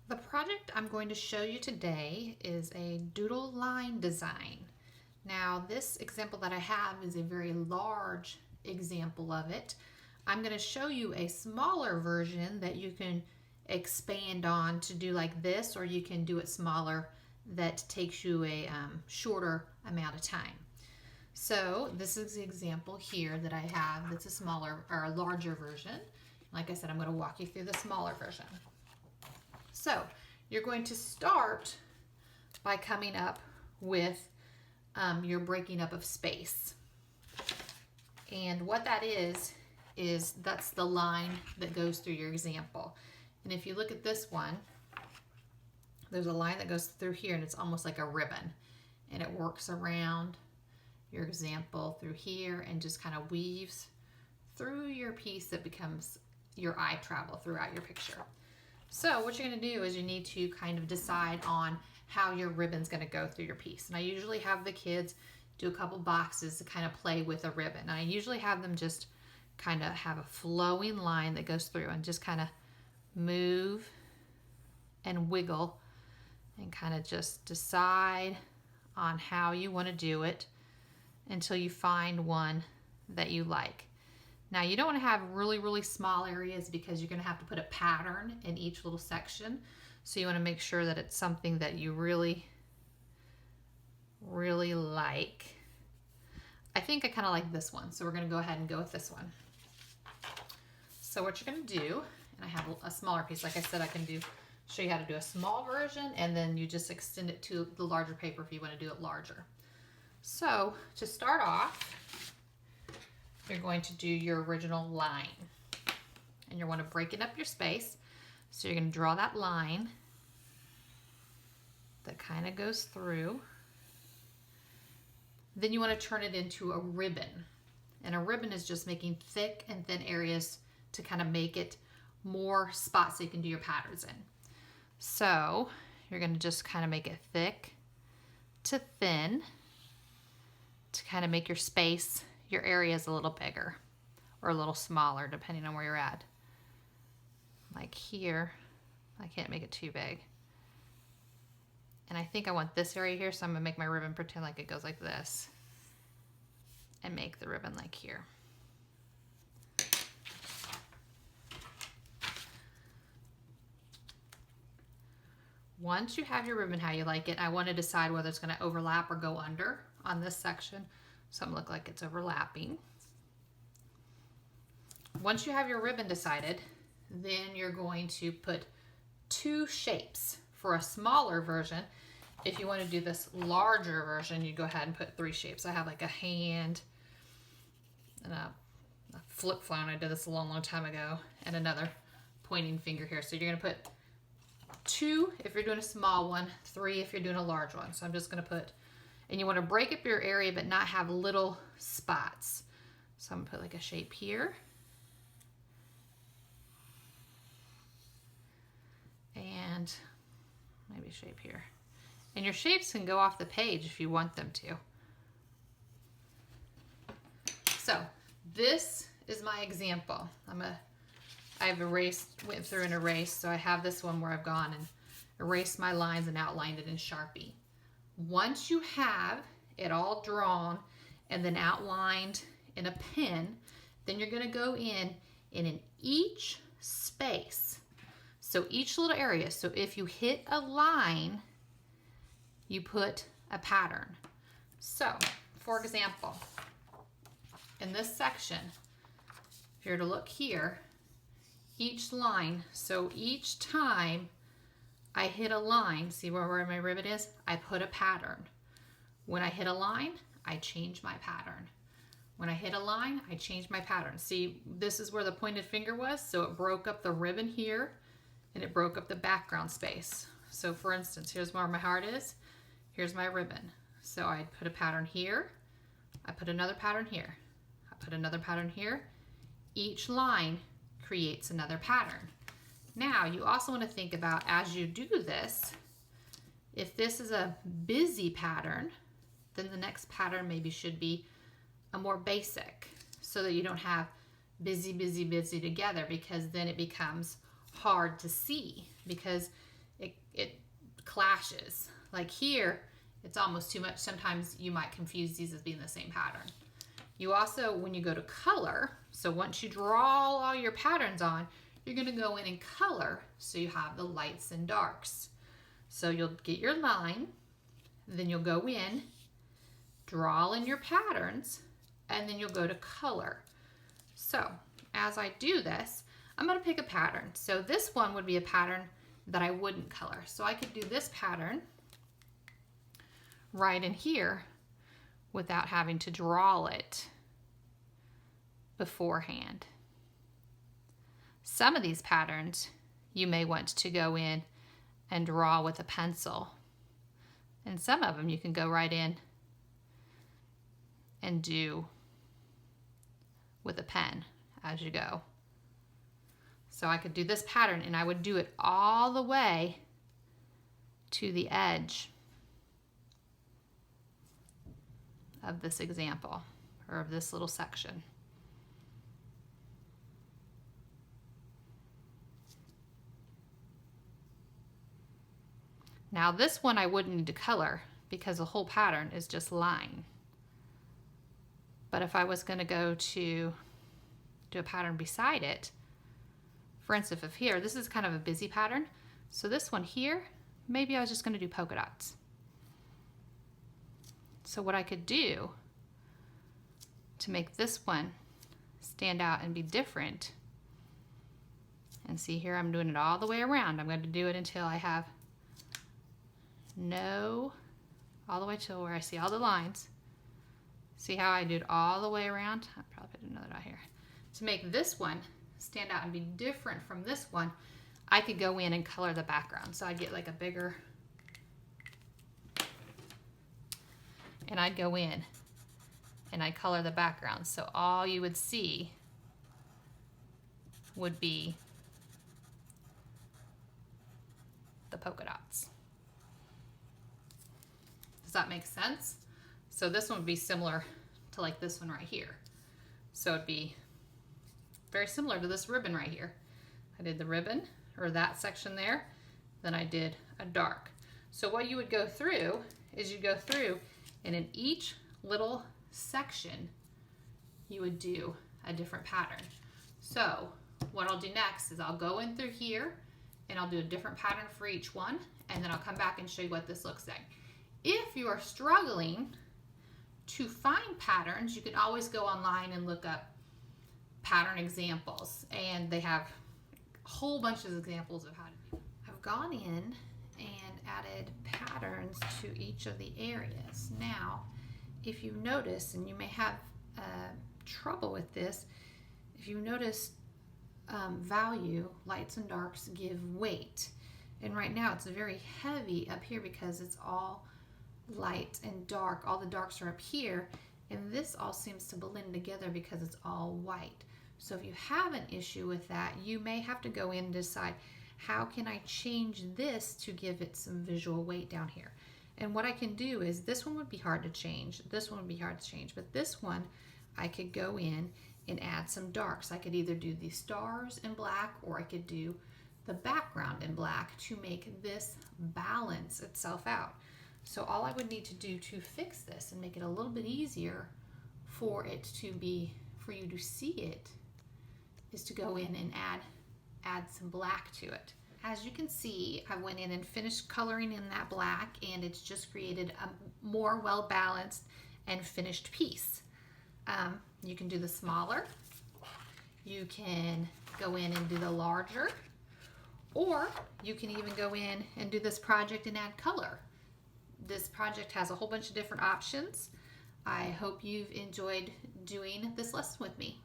The project I'm going to show you today is a Doodle Line Design. Now this example that I have is a very large example of it. I'm going to show you a smaller version that you can expand on to do like this, or you can do it smaller that takes you a shorter amount of time. So this is the example here that I have that's a smaller or a larger version. Like I said, I'm going to walk you through the smaller version. So you're going to start by coming up with your breaking up of space. And what that is that's the line that goes through your example. And if you look at this one, there's a line that goes through here and it's almost like a ribbon. And it works around your example through here and just kind of weaves through your piece that becomes your eye travel throughout your picture. So what you're going to do is you need to kind of decide on how your ribbon's going to go through your piece. And I usually have the kids do a couple boxes to kind of play with a ribbon. And I usually have them just kind of have a flowing line that goes through and just kind of move and wiggle and kind of just decide on how you want to do it until you find one that you like. Now you don't want to have really, really small areas because you're going to have to put a pattern in each little section. So you want to make sure that it's something that you really, really like. I think I kind of like this one, so we're going to go ahead and go with this one. So what you're going to do, and I have a smaller piece, like I said, I can show you how to do a small version, and then you just extend it to the larger paper if you want to do it larger. So to start off, you're going to do your original line, and you want to break it up your space. So you're going to draw that line that kind of goes through. Then you want to turn it into a ribbon, and a ribbon is just making thick and thin areas to kind of make it more spots so you can do your patterns in. So you're going to just kind of make it thick to thin to kind of make your space, your area is a little bigger or a little smaller depending on where you're at. Like here, I can't make it too big. And I think I want this area here, so I'm gonna make my ribbon pretend like it goes like this and make the ribbon like here. Once you have your ribbon how you like it, I want to decide whether it's going to overlap or go under on this section. So I'm going to look like it's overlapping. Once you have your ribbon decided, then you're going to put two shapes. For a smaller version, if you want to do this larger version, you go ahead and put three shapes. I have like a hand and a flip phone. I did this a long, long time ago, and another pointing finger here. So you're going to put two if you're doing a small one, three if you're doing a large one. So I'm just going to put, and you want to break up your area but not have little spots. So I'm going to put like a shape here. And maybe a shape here. And your shapes can go off the page if you want them to. So this is my example. I've went through and erased, so I have this one where I've gone and erased my lines and outlined it in Sharpie. Once you have it all drawn and then outlined in a pen, then you're going to go in each space. So each little area. So if you hit a line, you put a pattern. So, for example, in this section, if you're to look here, each line, so each time I hit a line, see where my ribbon is? I put a pattern. When I hit a line, I change my pattern. When I hit a line, I change my pattern. See, this is where the pointed finger was, so it broke up the ribbon here, and it broke up the background space. So for instance, here's where my heart is, here's my ribbon. So I put a pattern here, I put another pattern here, I put another pattern here. Each line creates another pattern. Now you also want to think about, as you do this, if this is a busy pattern, then the next pattern maybe should be a more basic, so that you don't have busy, busy, busy together, because then it becomes hard to see. Because it clashes. Like here, it's almost too much. Sometimes you might confuse these as being the same pattern. You also, when you go to color, so once you draw all your patterns on, you're going to go in and color so you have the lights and darks. So you'll get your line, then you'll go in, draw in your patterns, and then you'll go to color. So as I do this, I'm going to pick a pattern. So this one would be a pattern that I wouldn't color. So I could do this pattern right in here without having to draw it beforehand. Some of these patterns you may want to go in and draw with a pencil. And some of them you can go right in and do with a pen as you go. So I could do this pattern and I would do it all the way to the edge of this example or of this little section. Now this one I wouldn't need to color because the whole pattern is just line. But if I was going to go to do a pattern beside it, for instance, if here, this is kind of a busy pattern. So this one here, maybe I was just going to do polka dots. So what I could do to make this one stand out and be different, and see here I'm doing it all the way around. I'm going to do it until I have all the way to where I see all the lines. See how I did all the way around? I probably put another dot here. To make this one stand out and be different from this one, I could go in and color the background. So I'd get like a bigger, and I'd go in and I'd color the background. So all you would see would be the polka dots. Does that make sense? So this one would be similar to like this one right here. So it'd be very similar to this ribbon right here. I did the ribbon, or that section there, then I did a dark. So what you would go through is you go through, and in each little section you would do a different pattern. So what I'll do next is I'll go in through here and I'll do a different pattern for each one, and then I'll come back and show you what this looks like. If you are struggling to find patterns, you can always go online and look up pattern examples, and they have a whole bunch of examples of how to do it. I've gone in and added patterns to each of the areas. Now, if you notice, and you may have trouble with this, if you notice value, lights and darks give weight. And right now it's very heavy up here because it's all light and dark. All the darks are up here, and this all seems to blend together because it's all white. So if you have an issue with that, you may have to go in and decide, how can I change this to give it some visual weight down here? And what I can do is, this one would be hard to change, this one would be hard to change, but this one I could go in and add some darks. I could either do the stars in black, or I could do the background in black to make this balance itself out. So all I would need to do to fix this and make it a little bit easier for it to be, for you to see it, is to go in and add some black to it. As you can see, I went in and finished coloring in that black, and it's just created a more well-balanced and finished piece. You can do the smaller, you can go in and do the larger, or you can even go in and do this project and add color. This project has a whole bunch of different options. I hope you've enjoyed doing this lesson with me.